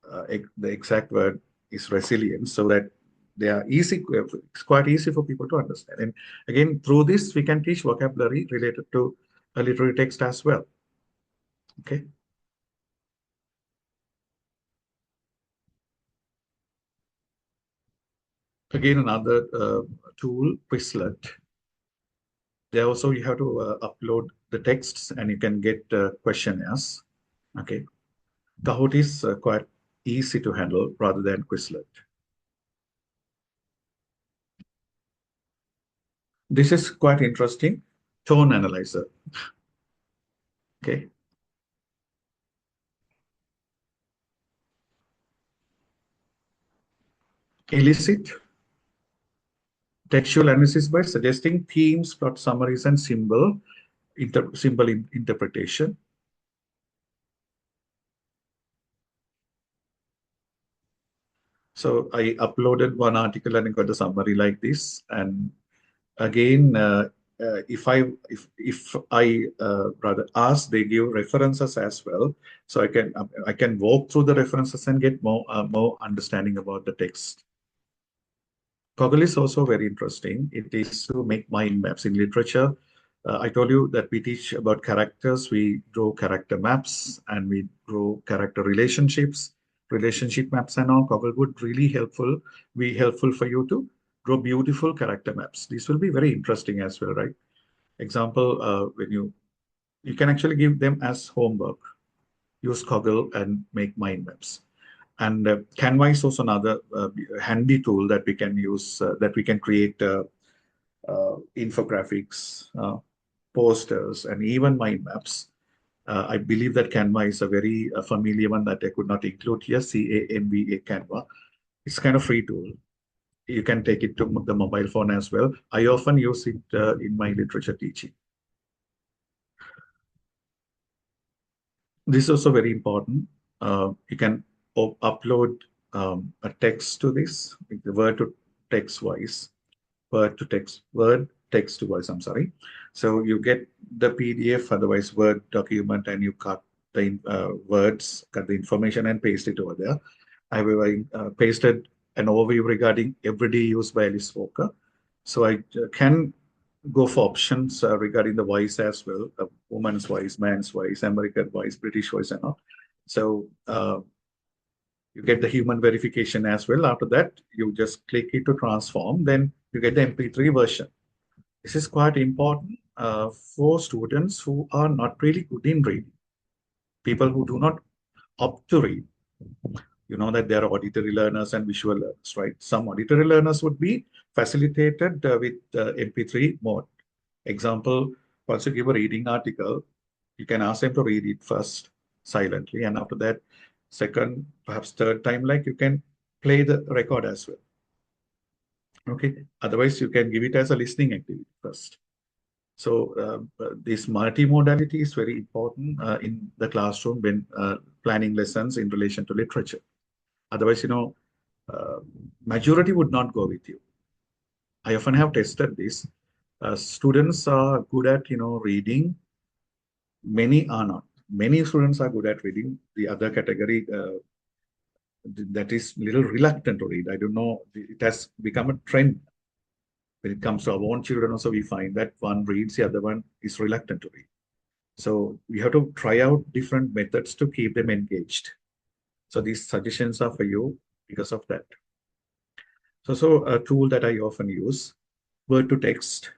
the exact word is resilience, so that they are easy. It's quite easy for people to understand. And again, through this, we can teach vocabulary related to a literary text as well. Okay. Again, another tool, Quizlet. There also you have to upload the texts and you can get questionnaires. Okay. Kahoot is quite easy to handle rather than Quizlet. This is quite interesting. Tone analyzer. Okay. Elicit textual analysis by suggesting themes, plot summaries, and symbol interpretation. So I uploaded one article and I got a summary like this. And again, if I rather ask, they give references as well, so I can walk through the references and get more understanding about the text. Kaggle is also very interesting. It is to make mind maps in literature. I told you that we teach about characters. We draw character maps and we draw character relationships, relationship maps, and all. Kaggle would really be helpful for you to draw beautiful character maps. These will be very interesting as well, right? Example, when you can actually give them as homework. Use Kaggle and make mind maps. And Canva is also another handy tool that we can use, that we can create infographics, posters, and even mind maps. I believe that Canva is a very familiar one that I could not include here, CANVA, Canva. It's kind of free tool. You can take it to the mobile phone as well. I often use it in my literature teaching. This is also very important. You can upload a text to this, the word to text voice, word text to voice, I'm sorry. So you get the PDF, otherwise Word document, and you cut the words, cut the information and paste it over there. I've pasted an overview regarding everyday use by Alice Walker. So I can go for options regarding the voice as well, woman's voice, man's voice, American voice, British voice, and all. So you get the human verification as well. After that, you just click it to transform, then you get the MP3 version. This is quite important for students who are not really good in reading, people who do not opt to read. You know that there are auditory learners and visual learners, right? Some auditory learners would be facilitated with MP3 mode. Example, once you give a reading article, you can ask them to read it first silently, and after that, second, perhaps third time, like you can play the record as well. Okay. Otherwise, you can give it as a listening activity first. So this multimodality is very important in the classroom when planning lessons in relation to literature. Otherwise, uh, majority would not go with you. I often have tested this. Students are good at, reading. Many are not. Many students are good at reading. The other category that is little reluctant to read. I don't know. It has become a trend when it comes to our own children. Also, we find that one reads, the other one is reluctant to read. So we have to try out different methods to keep them engaged. So these suggestions are for you because of that. So a tool that I often use, word to text,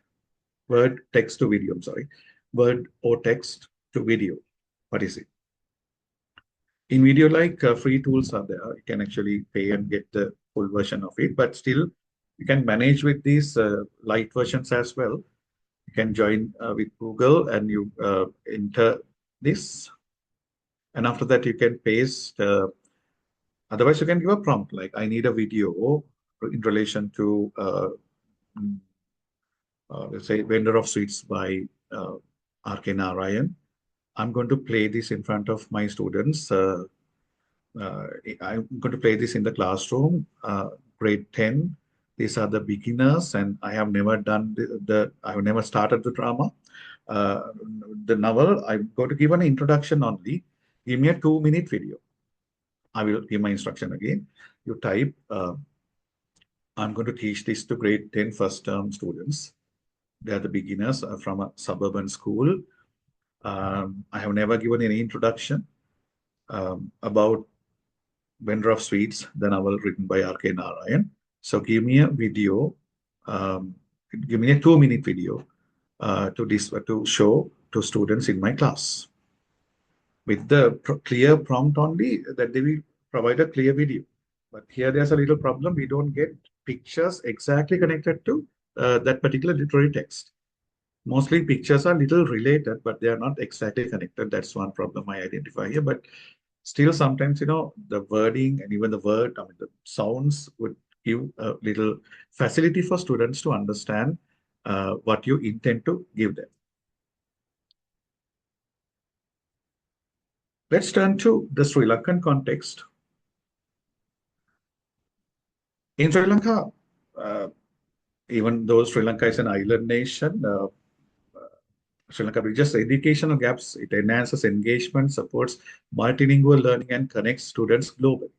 word text to video, I'm sorry, word or text to video. What is it? In video, like free tools are there. You can actually pay and get the full version of it, but still you can manage with these light versions as well. You can join with Google and you enter this. And after that, you can paste. Otherwise, you can give a prompt like, I need a video in relation to, let's say, Vendor of Sweets by R.K. Narayan. I'm going to play this in front of my students. Uh, I'm going to play this in the classroom, grade 10. These are the beginners, and I have never done I have never started the drama. Uh, the novel, I'm going to give an introduction only. Give me a 2-minute video. I will give my instruction again. You type, I'm going to teach this to grade 10 first term students. They are the beginners from a suburban school. I have never given any introduction about Vendor of Sweets, the novel written by R.K. Narayan. So give me a video, give me a 2-minute video to show to students in my class. With the clear prompt only, that they will provide a clear video. But here there's a little problem. We don't get pictures exactly connected to that particular literary text. Mostly pictures are little related, but they are not exactly connected. That's one problem I identify here. But still, sometimes, the wording and even the word, I mean, the sounds would give a little facility for students to understand what you intend to give them. Let's turn to the Sri Lankan context. In Sri Lanka, uh, even though Sri Lanka is an island nation, Sri Lanka bridges educational gaps. It enhances engagement, supports multilingual learning, and connects students globally.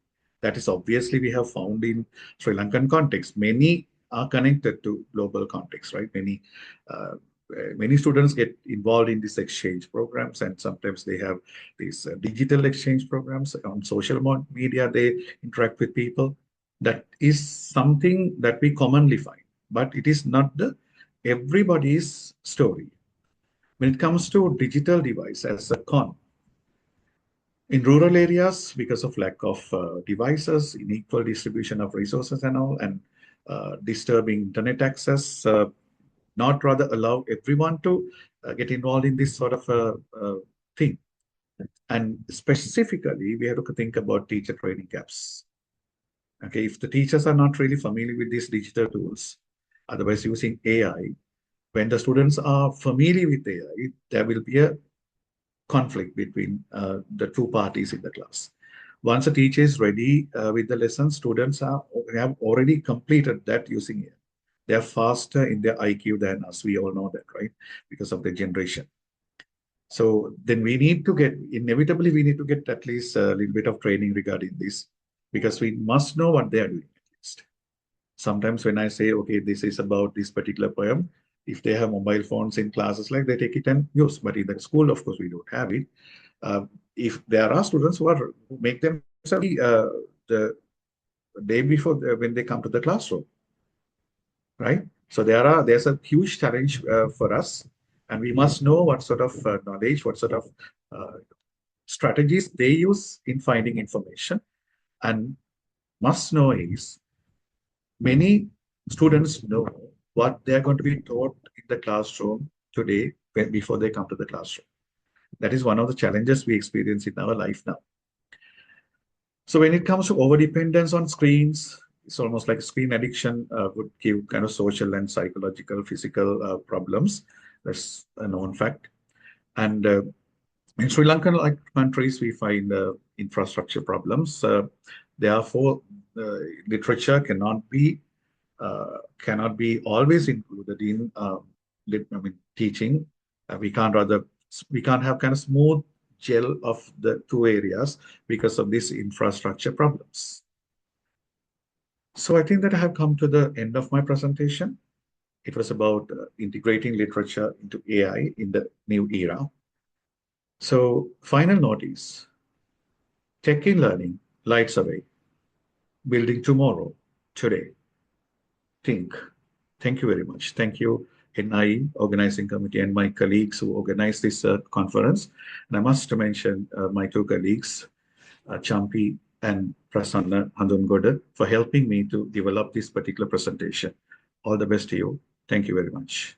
That is obviously we have found in Sri Lankan context. Many are connected to global context, right? Many students get involved in these exchange programs, and sometimes they have these digital exchange programs on social media. They interact with people. That is something that we commonly find, but it is not the everybody's story. When it comes to digital device as a con, in rural areas, because of lack of devices, unequal distribution of resources and all, and disturbing internet access, not rather allow everyone to get involved in this sort of thing. And specifically, we have to think about teacher training gaps. Okay, if the teachers are not really familiar with these digital tools, otherwise using AI, when the students are familiar with AI, there will be a conflict between the two parties in the class. Once a teacher is ready with the lesson, students have already completed that using it. They are faster in their IQ than us. We all know that, right? Because of the generation. So then we need to get, inevitably, we need to get at least a little bit of training regarding this, because we must know what they are doing at least. Sometimes when I say, okay, this is about this particular poem, if they have mobile phones in classes, like they take it and use. But in the school, of course, we don't have it. If there are students who make themselves the day before when they come to the classroom, right? So there's a huge challenge for us, and we must know what sort of knowledge, what sort of uh, strategies they use in finding information, and must know is many students know what they're going to be taught in the classroom today before they come to the classroom. That is one of the challenges we experience in our life now. So when it comes to overdependence on screens, it's almost like screen addiction would give kind of social and psychological, physical problems. That's a known fact. And in Sri Lankan like countries, we find infrastructure problems. Therefore, literature cannot be always included in teaching. We can't rather we can't have kind of smooth gel of the two areas because of these infrastructure problems. So I think that I have come to the end of my presentation. It was about integrating literature into AI in the new era. So final note is tech in learning lights away, building tomorrow, today. Think. Thank you very much. Thank you, NIE organizing committee, and my colleagues who organized this conference. And I must mention my two colleagues, Champi and Prasanna Handungoda, for helping me to develop this particular presentation. All the best to you. Thank you very much.